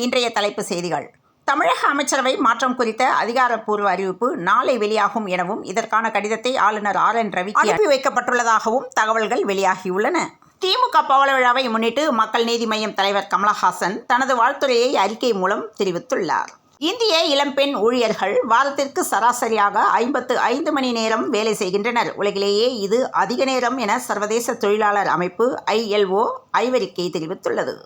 இன்றைய தலைப்பு செய்திகள். தமிழக அமைச்சரவை மாற்றம் குறித்த அதிகாரப்பூர்வ அறிவிப்பு நாளை வெளியாகும் எனவும் இதற்கான கடிதத்தை ஆளுநர் RN ரவிக்கு அனுப்பி வைக்கப்பட்டுள்ளதாகவும் தகவல்கள் வெளியாகியுள்ளன. திமுக பவள விழாவை முன்னிட்டு மக்கள் நீதி மய்யம் தலைவர் கமலஹாசன் தனது வாழ்த்துரையை அறிக்கை மூலம் தெரிவித்துள்ளார். இந்திய இளம்பெண் ஊழியர்கள் வாரத்திற்கு சராசரியாக 55 மணி நேரம் வேலை செய்கின்றனர். உலகிலேயே இது அதிக நேரம் என சர்வதேச தொழிலாளர் அமைப்பு ILO ஆய்வறிக்கை தெரிவித்துள்ளது.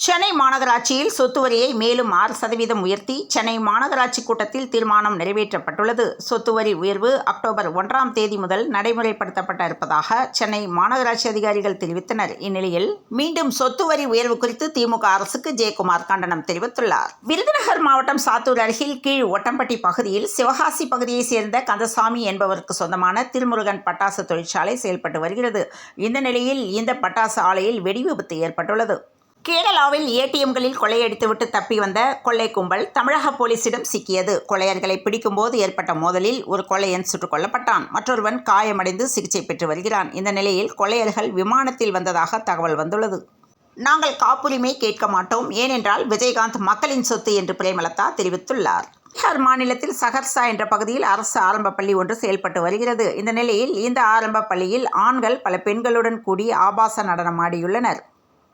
சென்னை மாநகராட்சியில் சொத்து வரியை மேலும் 6% உயர்த்தி சென்னை மாநகராட்சி கூட்டத்தில் தீர்மானம் நிறைவேற்றப்பட்டுள்ளது. சொத்து வரி உயர்வு அக்டோபர் 1ஆம் தேதி முதல் நடைமுறைப்படுத்தப்பட இருப்பதாக சென்னை மாநகராட்சி அதிகாரிகள் தெரிவித்தனர். இந்நிலையில் மீண்டும் சொத்து வரி உயர்வு குறித்து திமுக அரசுக்கு ஜெயக்குமார் கண்டனம் தெரிவித்துள்ளார். விருதுநகர் மாவட்டம் சாத்தூர் அருகில் கீழ் ஒட்டம்பட்டி பகுதியில் சிவகாசி பகுதியைச் சேர்ந்த கந்தசாமி என்பவருக்கு சொந்தமான திருமுருகன் பட்டாசு தொழிற்சாலை செயல்பட்டு வருகிறது. இந்த நிலையில் இந்த பட்டாசு ஆலையில் வெடி விபத்து ஏற்பட்டுள்ளது. கேரளாவில் ATMகளில் கொள்ளையடித்துவிட்டு தப்பி வந்த கொள்ளை கும்பல் தமிழக போலீசிடம் சிக்கியது. கொள்ளையர்களை பிடிக்கும்போது ஏற்பட்ட மோதலில் ஒரு கொள்ளையன் சுட்டுக் கொல்லப்பட்டான். மற்றொருவன் காயமடைந்து சிகிச்சை பெற்று வருகிறான். இந்த நிலையில் கொள்ளையர்கள் விமானத்தில் வந்ததாக தகவல் வந்துள்ளது. நாங்கள் காப்புரிமை கேட்க மாட்டோம், ஏனென்றால் விஜயகாந்த் மக்களின் சொத்து என்று பிரேமலதா தெரிவித்துள்ளார். பீகார் மாநிலத்தில் சஹர்சா என்ற பகுதியில் அரசு ஆரம்ப பள்ளி ஒன்று செயல்பட்டு வருகிறது. இந்த நிலையில் இந்த ஆரம்ப பள்ளியில் ஆண்கள் பல பெண்களுடன் கூடி ஆபாச நடனம் ஆடியுள்ளனர்.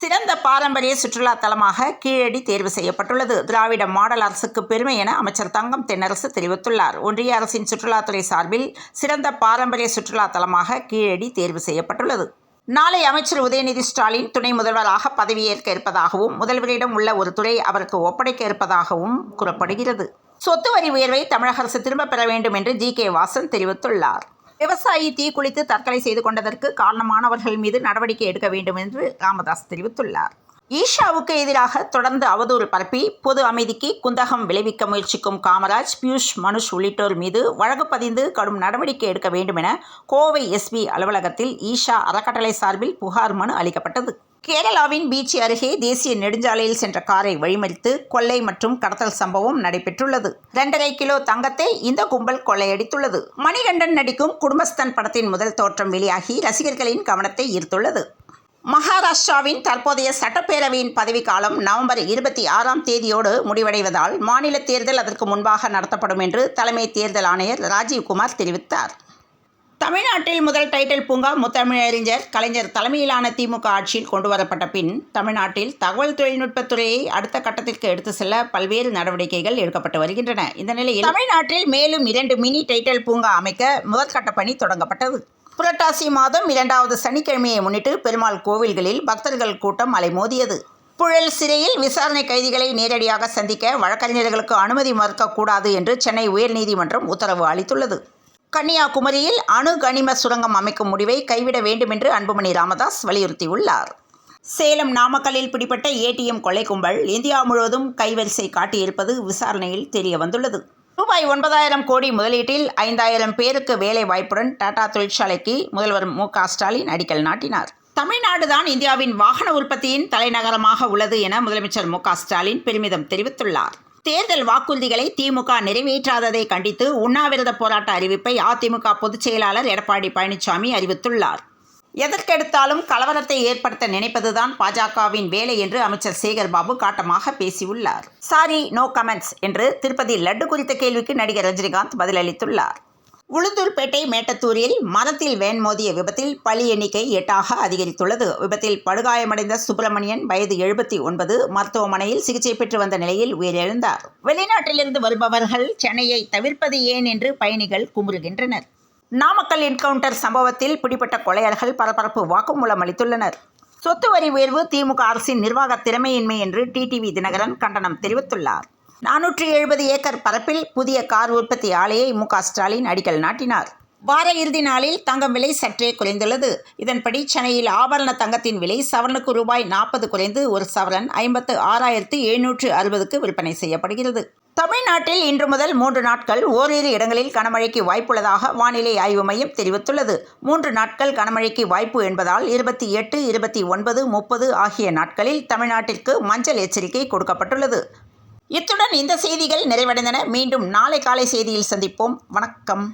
சிறந்த பாரம்பரிய சுற்றுலா தலமாக கீழடி தேர்வு செய்யப்பட்டுள்ளது. திராவிட மாடல் அரசுக்கு பெருமை என அமைச்சர் தங்கம் தென்னரசு தெரிவித்துள்ளார். ஒன்றிய அரசின் சுற்றுலாத்துறை சார்பில் சிறந்த பாரம்பரிய சுற்றுலா தலமாக கீழடி தேர்வு செய்யப்பட்டுள்ளது. நாளை அமைச்சர் உதயநிதி ஸ்டாலின் துணை முதல்வராக பதவியேற்க இருப்பதாகவும் முதல்வரிடம் உள்ள ஒரு துறை அவருக்கு ஒப்படைக்க இருப்பதாகவும் கூறப்படுகிறது. சொத்து வரி உயர்வை தமிழக அரசு திரும்பப் பெற வேண்டும் என்று GK வாசன் தெரிவித்துள்ளார். விவசாயி தீக்குளித்து தற்கொலை செய்து கொண்டதற்கு காரணமானவர்கள் மீது நடவடிக்கை எடுக்க வேண்டும் என்று ராமதாஸ் தெரிவித்துள்ளார். ஈஷாவுக்கு எதிராக தொடர்ந்து அவதூறு பரப்பி பொது அமைதிக்கு குந்தகம் விளைவிக்க முயற்சிக்கும் காமராஜ், பியூஷ், மனுஷ் உள்ளிட்டோர் மீது வழக்கு பதிந்து கடும் நடவடிக்கை எடுக்க வேண்டும் என கோவை SP அலுவலகத்தில் ஈஷா அறக்கட்டளை சார்பில் புகார் மனு அளிக்கப்பட்டது. கேரளாவின் பீச் அருகே தேசிய நெடுஞ்சாலையில் சென்ற காரை வழிமறித்து கொள்ளை மற்றும் கடத்தல் சம்பவம் நடைபெற்றுள்ளது. 2.5 கிலோ தங்கத்தை இந்த கும்பல் கொள்ளையடித்துள்ளது. மணிகண்டன் நடிக்கும் குடும்பஸ்தன் படத்தின் முதல் தோற்றம் வெளியாகி ரசிகர்களின் கவனத்தை ஈர்த்துள்ளது. மகாராஷ்டிராவின் தற்போதைய சட்டப்பேரவையின் பதவிக்காலம் நவம்பர் 26ஆம் தேதியோடு முடிவடைவதால் மாநில தேர்தல் அதற்கு முன்பாக நடத்தப்படும் என்று தலைமை தேர்தல் ஆணையர் ராஜீவ்குமார் தெரிவித்தார். தமிழ்நாட்டில் முதல் டைட்டில் பூங்கா முத்தமிழறிஞர் கலைஞர் தலைமையிலான திமுக ஆட்சியில் கொண்டுவரப்பட்ட பின் தமிழ்நாட்டில் தகவல் தொழில்நுட்பத்துறையை அடுத்த கட்டத்திற்கு எடுத்து செல்ல பல்வேறு நடவடிக்கைகள் எடுக்கப்பட்டு வருகின்றன. இந்த நிலையில் தமிழ்நாட்டில் மேலும் 2 மினி டைட்டில் பூங்கா அமைக்க முதற்கட்ட பணி தொடங்கப்பட்டது. புரட்டாசி மாதம் 2வது சனிக்கிழமையை முன்னிட்டு பெருமாள் கோவில்களில் பக்தர்கள் கூட்டம் அலைமோதியது. புழல் சிறையில் விசாரணை கைதிகளை நேரடியாக சந்திக்க வழக்கறிஞர்களுக்கு அனுமதி மறுக்கக்கூடாது என்று சென்னை உயர்நீதிமன்றம் உத்தரவு அளித்துள்ளது. கன்னியாகுமரியில் அணு கனிம சுரங்கம் அமைக்கும் முடிவை கைவிட வேண்டும் என்று அன்புமணி ராமதாஸ் வலியுறுத்தியுள்ளார். சேலம் நாமக்கல்லில் பிடிப்பட்ட ATM கொள்ளை கும்பல் இந்தியா முழுவதும் கைவரிசை காட்டியிருப்பது விசாரணையில் தெரிய வந்துள்ளது. ரூபாய் 9,000 கோடி முதலீட்டில் 5,000 பேருக்கு வேலை வாய்ப்புடன் டாடா தொழிற்சாலைக்கு முதல்வர் MK ஸ்டாலின் அடிக்கல் நாட்டினார். தமிழ்நாடுதான் இந்தியாவின் வாகன உற்பத்தியின் தலைநகரமாக உள்ளது என முதலமைச்சர் MK ஸ்டாலின் பெருமிதம் தெரிவித்துள்ளார். தேர்தல் வாக்குறுதிகளை திமுக நிறைவேற்றாததை கண்டித்து உண்ணாவிரத போராட்ட அறிவிப்பை அதிமுக பொதுச் செயலாளர் எடப்பாடி பழனிசாமி அறிவித்துள்ளார். எதற்கெடுத்தாலும் கலவரத்தை ஏற்படுத்த நினைப்பதுதான் பாஜகவின் வேலை என்று அமைச்சர் சேகர்பாபு காட்டமாக பேசியுள்ளார். சாரி, நோ கமெண்ட்ஸ் என்று திருப்பதி லட்டு குறித்த கேள்விக்கு நடிகர் ரஜினிகாந்த் பதிலளித்துள்ளார். உளுந்தூர்பேட்டை மேட்டத்தூரில் மரத்தில் வேன் மோதிய விபத்தில் பலி எண்ணிக்கை 8ஆக அதிகரித்துள்ளது. விபத்தில் படுகாயமடைந்த சுப்பிரமணியன் வயது 79 மருத்துவமனையில் சிகிச்சை பெற்று வந்த நிலையில் உயிரிழந்தார். வெளிநாட்டிலிருந்து வருபவர்கள் சென்னையை தவிர்ப்பது ஏன் என்று பயணிகள் குமுறுகின்றனர். நாமக்கல் என்கவுண்டர் சம்பவத்தில் பிடிபட்ட கொள்ளையர்கள் பரபரப்பு வாக்குமூலம் அளித்துள்ளனர். சொத்து வரி உயர்வு திமுக அரசின் நிர்வாக திறமையின்மை என்று TTV தினகரன் கண்டனம் தெரிவித்துள்ளார். 470 ஏக்கர் பரப்பில் புதிய கார் உற்பத்தி ஆலையை MK ஸ்டாலின் அடிக்கல் நாட்டினார். வார இறுதி நாளில் தங்கம் விலை சற்றே குறைந்துள்ளது. இதன்படி சென்னையில் ஆபரண தங்கத்தின் விலை சவரனுக்கு ரூபாய் 40 குறைந்து ஒரு சவரன் 56,760க்கு விற்பனை செய்யப்படுகிறது. தமிழ்நாட்டில் இன்று முதல் 3 நாட்கள் ஓரிரு இடங்களில் கனமழைக்கு வாய்ப்புள்ளதாக வானிலை ஆய்வு மையம் தெரிவித்துள்ளது. 3 நாட்கள் கனமழைக்கு வாய்ப்பு என்பதால் 28, 29, 30 ஆகிய நாட்களில் தமிழ்நாட்டிற்கு மஞ்சள் எச்சரிக்கை கொடுக்கப்பட்டுள்ளது. இத்துடன் இந்த செய்திகள் நிறைவடைந்தன. மீண்டும் நாளை காலை செய்தியில் சந்திப்போம். வணக்கம்.